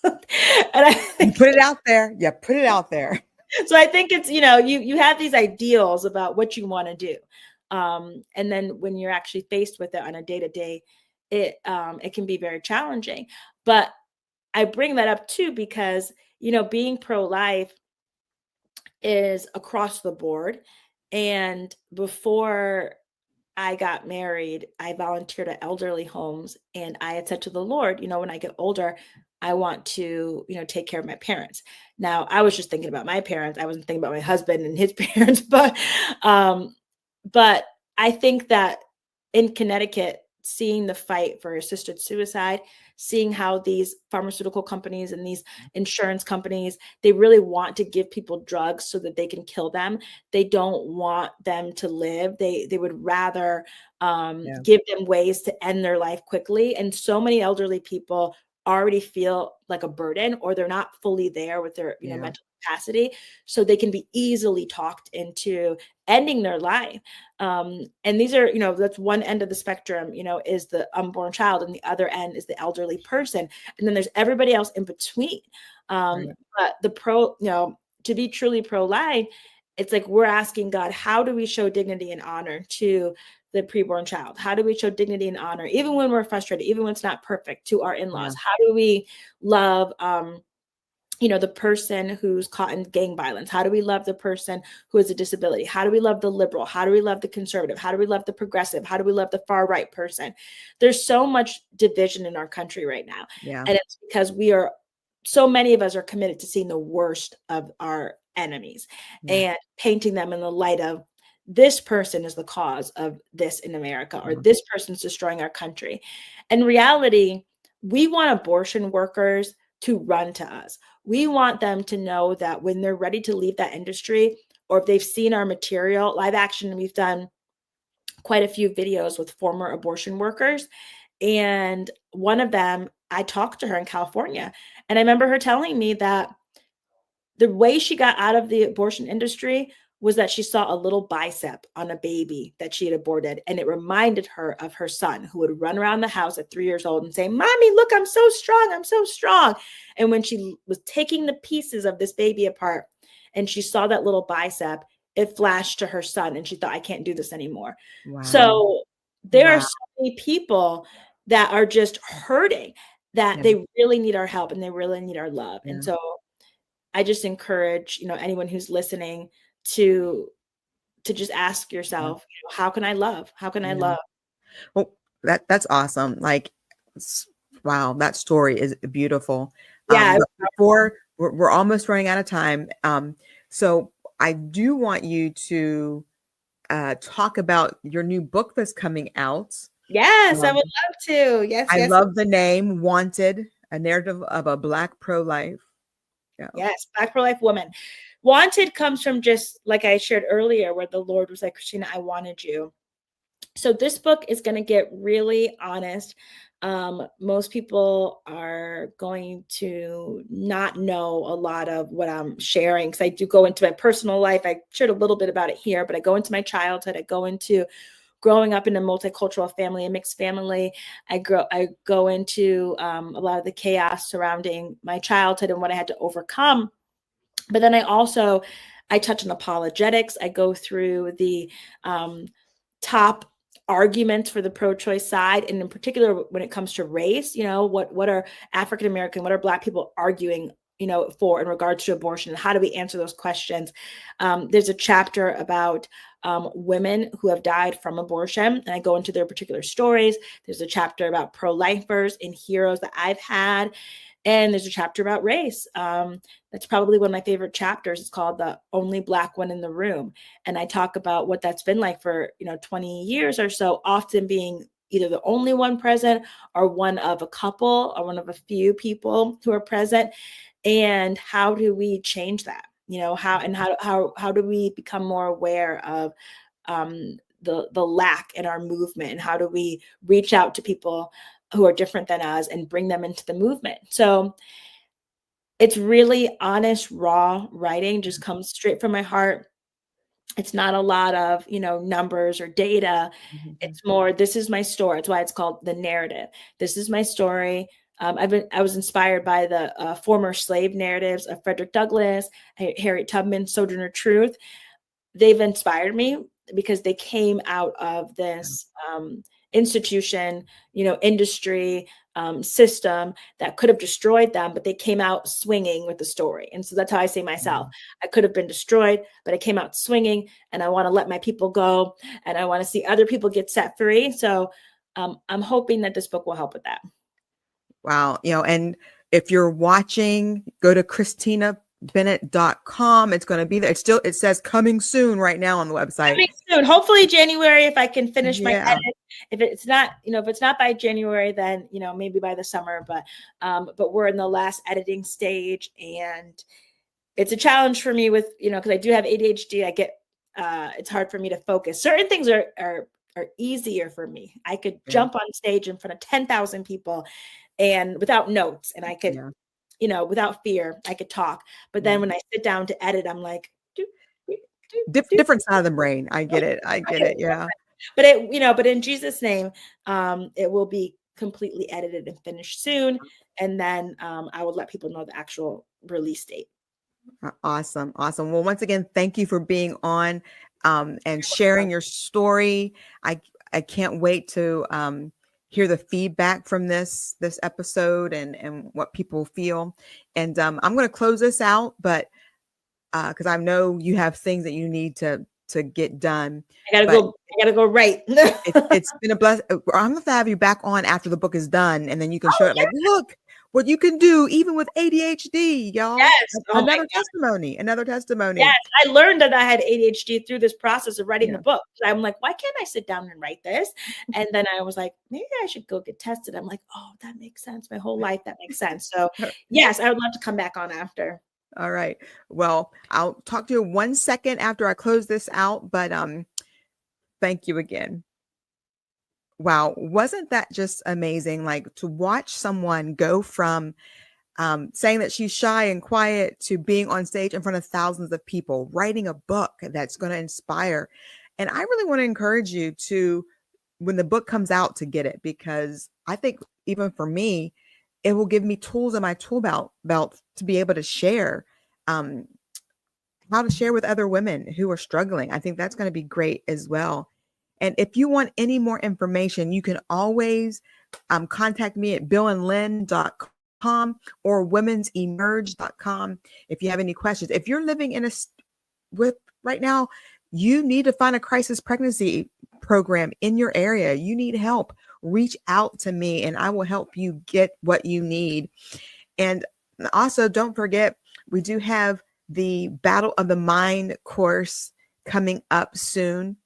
And I You think, put it out there. Yeah, put it out there. so I think it's, you have these ideals about what you want to do. And then when you're actually faced with it on a day-to-day, it can be very challenging. But I bring that up too, because, being pro-life is across the board. And before I got married, I volunteered at elderly homes, and I had said to the Lord, when I get older, I want to, take care of my parents. Now, I was just thinking about my parents. I wasn't thinking about my husband and his parents, um, but I think that in Connecticut, seeing the fight for assisted suicide, seeing how these pharmaceutical companies and these insurance companies, they really want to give people drugs so that they can kill them. They don't want them to live. They would rather Yeah. give them ways to end their life quickly. And so many elderly people already feel like a burden, or they're not fully there with their Yeah. mental capacity, so they can be easily talked into ending their life. And these are, that's one end of the spectrum, is the unborn child, and the other end is the elderly person. And then there's everybody else in between. Right. But to be truly pro-life, it's like we're asking God, how do we show dignity and honor to the preborn child? How do we show dignity and honor, even when we're frustrated, even when it's not perfect, to our in-laws? Yeah. How do we love, the person who's caught in gang violence? How do we love the person who has a disability? How do we love the liberal? How do we love the conservative? How do we love the progressive? How do we love the far right person? There's so much division in our country right now. Yeah. And it's because so many of us are committed to seeing the worst of our enemies, Yeah. and painting them in the light of, this person is the cause of this in America, or Yeah. this person's destroying our country. In reality, we want abortion workers to run to us. We want them to know that when they're ready to leave that industry, or if they've seen our material, live action, we've done quite a few videos with former abortion workers. And one of them, I talked to her in California, and I remember her telling me that the way she got out of the abortion industry was that she saw a little bicep on a baby that she had aborted, and it reminded her of her son, who would run around the house at 3 years old and say, "Mommy, look, I'm so strong. I'm so strong." And when she was taking the pieces of this baby apart and she saw that little bicep, it flashed to her son, and she thought, "I can't do this anymore." Wow. So there are Wow. so many people that are just hurting, that Yeah. they really need our help and they really need our love. Yeah. And so I just encourage, anyone who's listening to just ask Yeah. yourself, how can I love? How can I Yeah. love? Well, that's awesome. Like, wow, that story is beautiful. Yeah. But before we're almost running out of time, so I do want you to talk about your new book that's coming out. Yes, I would Um, love to. Yes, I yes, love the name "Wanted," a narrative of a Black pro-life. Yeah. yes. Black pro-life woman. Wanted comes from, just like I shared earlier, where the Lord was like, "Christina, I wanted you." So this book is going to get really honest. Most people are going to not know a lot of what I'm sharing, because I do go into my personal life. I shared a little bit about it here, but I go into my childhood. I go into growing up in a multicultural family, a mixed family. I go into a lot of the chaos surrounding my childhood and what I had to overcome. But then I touch on apologetics. I go through the top arguments for the pro-choice side, and in particular when it comes to race, what are African American, what are Black people arguing, for in regards to abortion, and how do we answer those questions? There's a chapter about women who have died from abortion, and I go into their particular stories. There's a chapter about pro-lifers and heroes that I've had. And there's a chapter about race. That's probably one of my favorite chapters. It's called The Only Black One in the Room. And I talk about what that's been like for, 20 years or so, often being either the only one present or one of a couple or one of a few people who are present. And how do we change that? How do we become more aware of the lack in our movement, and how do we reach out to people who are different than us and bring them into the movement? So it's really honest, raw writing, just comes straight from my heart. It's not a lot of, numbers or data. It's more, this is my story. It's why it's called the narrative. This is my story. I was inspired by the former slave narratives of Frederick Douglass, Harriet Tubman, Sojourner Truth. They've inspired me because they came out of this institution, industry, system that could have destroyed them, but they came out swinging with the story. And so that's how I see myself. I could have been destroyed, but I came out swinging, and I want to let my people go, and I want to see other people get set free. So I'm hoping that this book will help with that. Wow. And if you're watching, go to ChristinaBennett.com. It's going to be there. It says coming soon right now on the website. Coming soon. Hopefully January, if I can finish my edit. If it's not by January, then, maybe by the summer, but we're in the last editing stage, and it's a challenge for me with, because I do have ADHD. I get, it's hard for me to focus. Certain things are easier for me. I could jump on stage in front of 10,000 people and without notes, and I could, without fear, I could talk. But then when I sit down to edit, I'm like, different side of the brain. I get it. Yeah. But but in Jesus' name, it will be completely edited and finished soon. And then I will let people know the actual release date. Awesome. Well, once again, thank you for being on and sharing your story. I can't wait to hear the feedback from this episode and what people feel. And I'm going to close this out, but because I know you have things that you need to get done. I gotta go right. It's been a blessing. I'm going to have you back on after the book is done, and then you can show it. Like, look what you can do even with ADHD, y'all. Yes. Another testimony. Yes, I learned that I had ADHD through this process of writing the book. I'm like, why can't I sit down and write this? And then I was like, maybe I should go get tested. I'm like, oh, that makes sense. My whole life, that makes sense. So yes, I would love to come back on after. All right. Well, I'll talk to you 1 second after I close this out, but thank you again. Wow. Wasn't that just amazing? Like, to watch someone go from saying that she's shy and quiet to being on stage in front of thousands of people, writing a book that's going to inspire. And I really want to encourage you to, when the book comes out, to get it, because I think even for me, it will give me tools in my tool belt to be able to share, how to share with other women who are struggling. I think that's going to be great as well. And if you want any more information, you can always contact me at billandlynn.com or womensemerge.com if you have any questions. If you're living in right now, you need to find a crisis pregnancy program in your area. You need help. Reach out to me and I will help you get what you need. And also, don't forget, we do have the Battle of the Mind course coming up soon,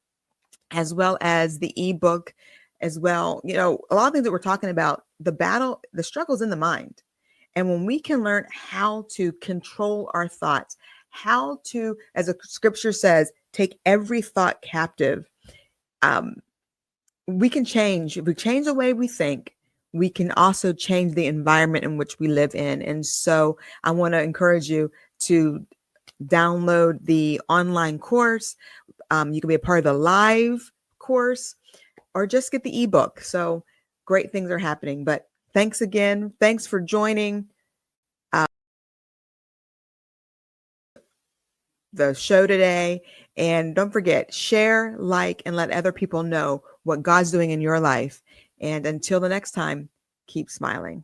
as well as the ebook as well. A lot of things that we're talking about, the struggle's in the mind. And when we can learn how to control our thoughts, how to, as the scripture says, take every thought captive, we can change. If we change the way we think, we can also change the environment in which we live in. And so I want to encourage you to download the online course. You can be a part of the live course or just get the ebook. So great things are happening. But thanks again. Thanks for joining the show today. And don't forget, share, like, and let other people know what God's doing in your life. And until the next time, keep smiling.